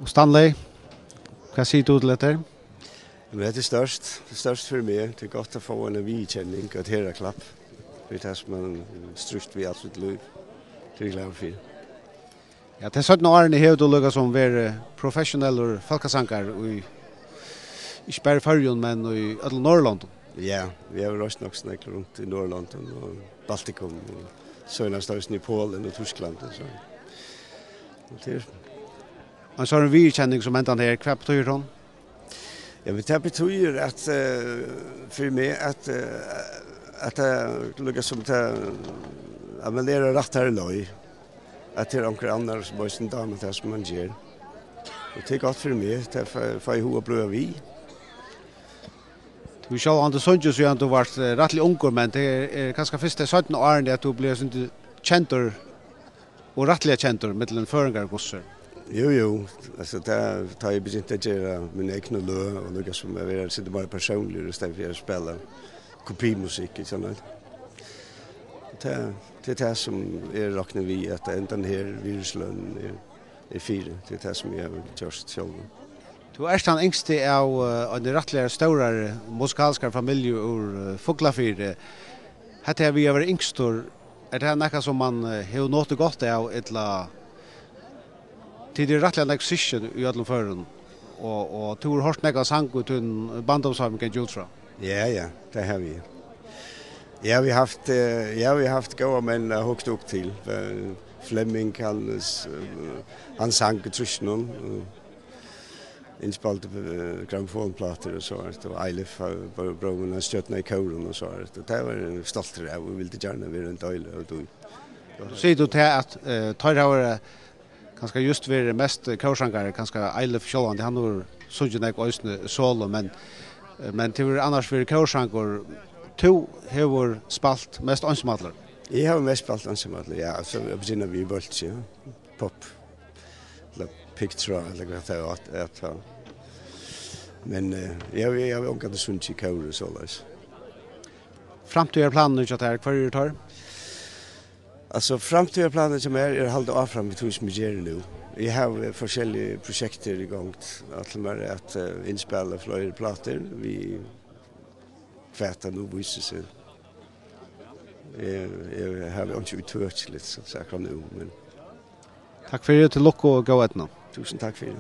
Stanley, vad säger du till det? Men det är störst för mig. Det är gott att få en vidkänning och ett herraklapp. För det som man strukt vid allt sitt liv. Det är glad för. Ja, det är sådana år ni har du lyckats som vara professionell folkasankar i inte bara men i alla Norrland. Ja, vi har röst nog snäckt runt i Norrland och Baltikum och söderstaden i Polen och Tyskland och så. Det Man så en vidkänning som ändan här kvapp till hon. Ja, men det betyder att för mig att lyckas som att man lära rätt här löj. Att det är några andra som måste inte med det som man gör. Och det är gott för mig, det får jag ihåg pröva vi. Du själv han det sånt ju så att du varit rättligt ung men det är kanske första 17 år att du blev sånt kändor och rättligt kändor mellan föringar och gossar. Jo, alltså det tar jag begynt att göra min egen lö och något som jag vill sitta bara personligt istället för att spela kopimusik och sånt. Det är det som räknar vi att den här viruslön är fyra. Det är det som jag har gjort själv. Du är den yngste av en rättligare stora musikalska familj ur Fuglafyr. Hette vi över yngstor. Är det något som man har nått gott av eller till det rättliga excision i alla förrun och du har hört några sang ut en bandomsam kan Jutra. Ja, det har vi. Ja, vi har haft goda män högt upp till. Flemming han sang i Trishnon inspelade grammofonplattor och så och Eilif brorna stöttna i koren och så och det var stolt det och ville gärna vara en del och då. Säger du till att tar det kanske just vid det mest körsangare kanske Eilif Sjölland han har sujna och solo men till annars för körsangor to har spalt mest ensemble. Jag har mest spalt ensemble ja så börjar vi bolt ja pop la picture eller vad det är men jag har också sunt i kör så läs. Framtida planer så där kvar tar. Alltså framtida planer som är hålla av fram med hus med nu. Vi har olika projekt i gång att lära att inspela fler plattor. Vi kväta nu visar sig. Jag har inte uttryckt lite så säkert nu men tack för det till Loco och gå etna. Tusen tack för det.